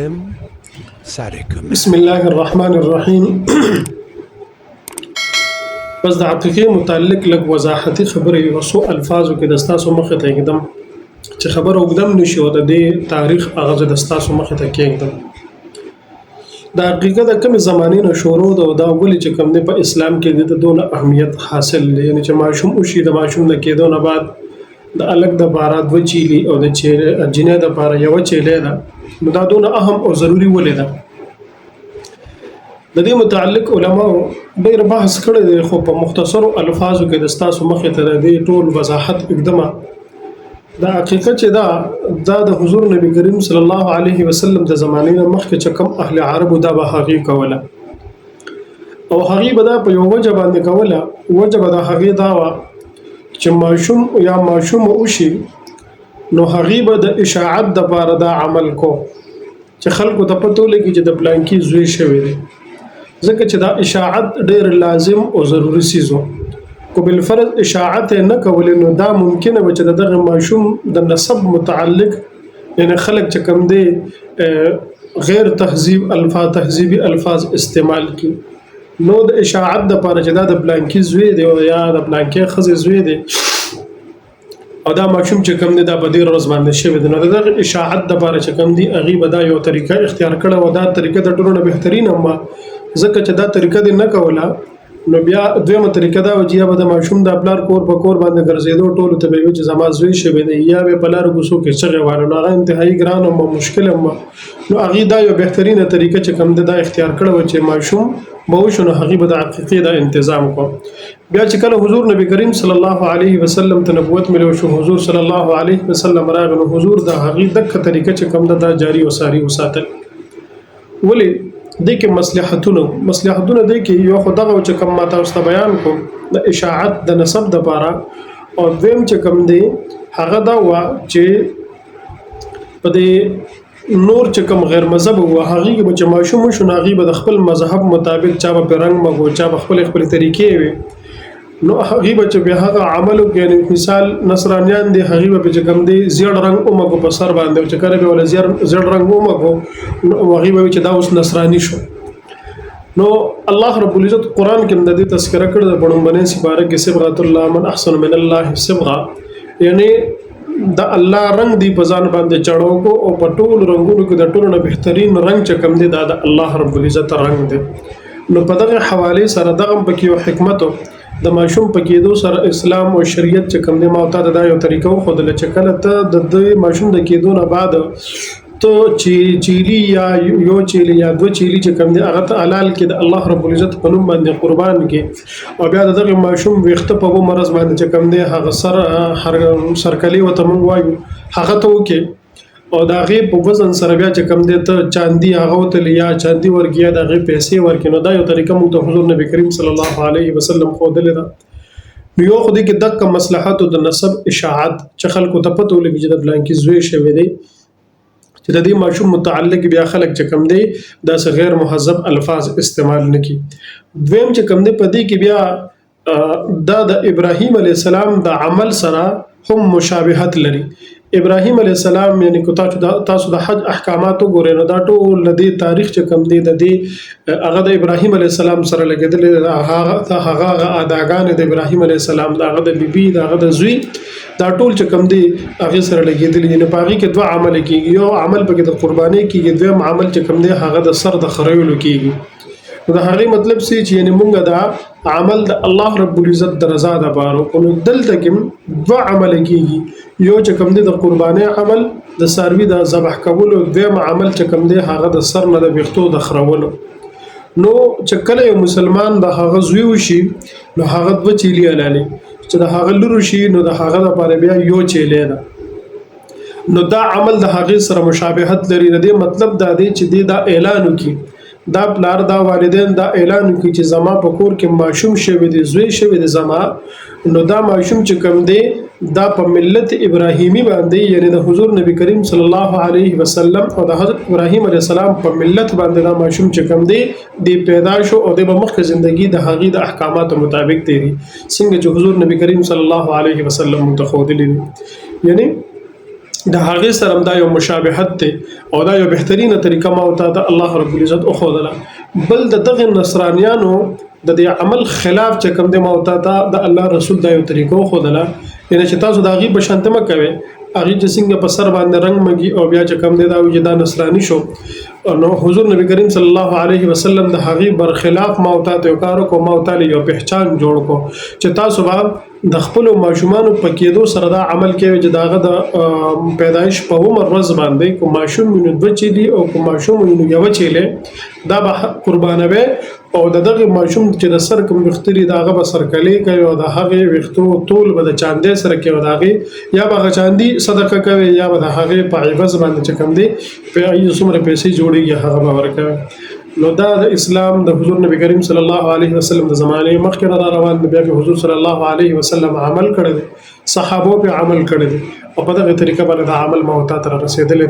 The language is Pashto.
ام سارکم. بسم الله الرحمن الرحیم. بس د عقیقې متعلق لږ وضاحتي خبرې وسو الفاظو کې د ستاسو مخې ته کېدم چې خبر اوږدم نشي او د دې تاریخ هغه د ستاسو مخې ته کېږدم. د حقیقت د کوم زمانې نه شروع ده او دا ولې چې کوم دی په اسلام کې د دونه اهمیت حاصل دی، یعنی چې ماشوم وشي د ماشوم د کېدو نه بعد د الګ د بارا دوه چیلي او د جنې د بارا یو چیلې ده، نو دا دونه اهم او ضروری ولې ده. د دې متعلق علماء ډېر بحث کړی دی، خو په مختصرو الفاظو کې د ستاسو مخې ته د دې ټول وضاحت اقدمه دا حقیقت چې دا د حضور نبی کریم صلی الله علیه وسلم د زمانې نه مخکې چې کوم اهل عربو دا به هغې کوله او هغې به دا په یو وجه باندې کوله. وجه به د هغې دا وه چې ماشوم یا ماشوم وشي نو هغې به د اشاعت دپاره دا عمل کو چې خلکو ته پته ولګي چې د پلانکي زوی شوی دی، ځکه چې دا اشاعت ډېر لازم او ضروري څیز و. کو بالفرض اشاعت نه کولې نو دا ممکنه و چې دغه ماشوم د نسب متعلق یعنی خلک چې کوم دی غیر تهذیبي الفاظ استعمال کی، نو د اشاعت دپاره چې دا د پلانکي زوی دی او یا د پلانکي ښځې زوی دی او دا ماشوم چې کوم دی دا په دې ورځ باندې شوی دی، نو دغه اشاعت دپاره چې کوم دی هغې به دا یو طریقه اختیار کړه او دا طریقه د ټولو نه بهترینه وه، ځکه چې دا طریقه دې نه کوله نو بیا دویمه طریقه دا وه چې یا به د ماشوم د پلار کور په کور باندې ګرځېدو ټولو ته به یې وي چې زما زوی شوی دی، یا به په لارو کوڅو کې چغې وهلو، نو هغه انتهایي ګران او مشکل هم وه. نو هغې دا یو بهترینه طریقه چې کوم دی دا اختیار کړه وه چې ماشوم به وشو نو هغې به د عقیقې دا انتظام کو. بیا چې کله حضور نبی کریم صلی الله علیه وسلم ته نبوت ملو شو، حضور صلی الله علیه وسلم راغی، نو حضور د هغې دغه طریقه چې کوم دا جاری او ساری وساتل. ولې دې کې مصلحتونه دې کې یو خو دغه چې کوم ما تاسو ته بیان کوم د اشاعت د نسب دپاره، او دویم چې کوم دی هغه دا وه چې په دې نور چې کوم غیر مذهب و هغې کې به چې ماشوم وشو نو هغې به د خپل مذهب مطابق چا به پرې رنګ مګو، چا به خپلې طریقې وي، نو هغې به چې بیا هغه عمل وکړي. یعنې مثال نصرانیان دي هغې به چې کوم دی زیړ رنګ ومګو په سر باندې، او چې کله به وله زیړ رنګ ومګو نو هغې به وي چې دا اوس نصراني شو. نو الله رب العزت قرآن کې د دې تذکره کړې ده په لومبنۍ سپاره کې صبغة الله من احسن من الله صبغه، یعنې د الله رنګ دی په ځان باندې چړو کو او په ټولو رنګونو کې د ټولو نه بهترین رنګ چې کوم دی دا د الله رب العزت رنګ دی. نو په دغه حوالې سره دغه پکې یو حکمت د ماشوم په کېدو سره اسلام او شریعت چې کوم دی ما ته دا یو طریقه وښودله چې کله ته د ماشوم د کېدو نه بعد ته چیلی یا یو چیلی یا دو چیلی چې کوم دی هغه ته حلال کې د الله رب العزت په نوم باندې قربان کې، او بیا دغه ماشوم ویښته په مرز باندې چې کوم دی هغه سرکلي ورته موږ وایو هغه ته وکړي، او د هغې په وزن سره بیا چې کوم دی ته چاندي هغه وتلي یا چاندي ورکړي یا د هغې پیسې ورکړي. نو دا یو طریقه موږ ته حضور نبی کریم صلی الله علیه وسلم ښودلې ده. نو یو خو دې کې دغه مصلحتو د نسب اشاعت چې خلکو ته پته ولګي چې د فلانکي زوی شوی دی، چې د دې ماشوم متعلق بیا خلک چې کوم دی داسې غیر مهذب الفاظ استعمال نه کړي. دویم چې کوم دی په دې کې بیا دا د ابراهیم علیه السلام د عمل سره هم مشابهت لري. ابراهیم علیه السلام یعنی کو تاسو د حج احکامات وګورئ نو دا ټول د دې تاریخ چې کوم دی د دې هغه د ابراهیم علیه السلام سره لګېدلې، هغه اداګانې د ابراهیم علیه السلام د هغه د بیبي د هغه د زوی دا ټول چې کوم دی هغې سره لګېدلي دي. نو په هغې کې دوه عمل کېږي، یو عمل پکې د قربانۍ کېږي، دویم عمل چې کوم دی هغه د سر د خریولو کېږي. نو د هغې مطلب څه چې یعنې مونږ دا عمل د الله رب العزت د رضا دپاره وکړو. نو دلته کې دوه عمل کېږي، یو چې کوم دی د قربانۍ عمل د څاروي د ذبح کولو، دویم عمل چې کوم دی هغه د سر نه د ویښتو د خرولو. نو چې کله یو مسلمان د هغه زوی وشي نو هغه دوه چیلي حلالي، چې د هغه لور شي نو د هغه لپاره بیا یو چیلی ده. نو دا عمل د هغې سره مشابهت لري. د دې مطلب دا دی چې دی دا اعلان وکړي، دا پلار دا والدین دا اعلان وکړي چې زما په کور کې ماشوم شوی دی، زوی شوی دی زما، نو دا ماشوم چې کوم دی دا په ملت ابراهیمی باندې یعنی د حضور نبی کریم صلی الله علیه وسلم او د حضرت ابراهیم علیه السلام په ملت باندې دا ماشوم چې کوم دی پیدا شو او د مخکې ژوندۍ د هغې د احکاماتو مطابق تیری څنګه چې حضور نبی کریم صلی الله علیه وسلم متخودلی. یعنی د هغه سره دا یو مشابهت ته او دا یو بهترینه طریقه ما او ته الله رب العزت او خدله بل دغه نصرانیانو د دې عمل خلاف چې کوم د ما او ته د الله رسول دا یو طریقه خدله ان چې تاسو دا غي بشانتمه کوي هغه چې څنګه په سر باندې رنگ مګي او بیا چې کوم دی دا وجدا نصرانی شو نو حضور نبی کریم صلی الله علیه وسلم د هغه برخلاف ما او ته یو کار کو ما او ته یو پہچان جوړ کو چې تاسو به د خپل ماشومان په کېدو سره دا عمل کوي چې داغه د پیدایش په عمر ورځ باندې کو ماشوم منو بچی دی او کو ماشوم منو یو چيله دا به قربانوي او دغه ماشوم چې د سر کوم وختري داغه به سرکلي کوي او د هغه وختو طول به د چاندې سره کوي داغه یا به چاندي صدقه کوي یا به د هغه په عوض باندې چې کوم دی په اي څومره پیسې جوړيږي هغه به ورکوي نو دا د اسلام د حضور نبی کریم صلی الله علیه وسلم د زمانه مخکې را روان دی بیا حضور صلی الله علیه وسلم عمل کړی صحابه په عمل کړی او په دغه طریقه باندې د عمل موته تر رسیدل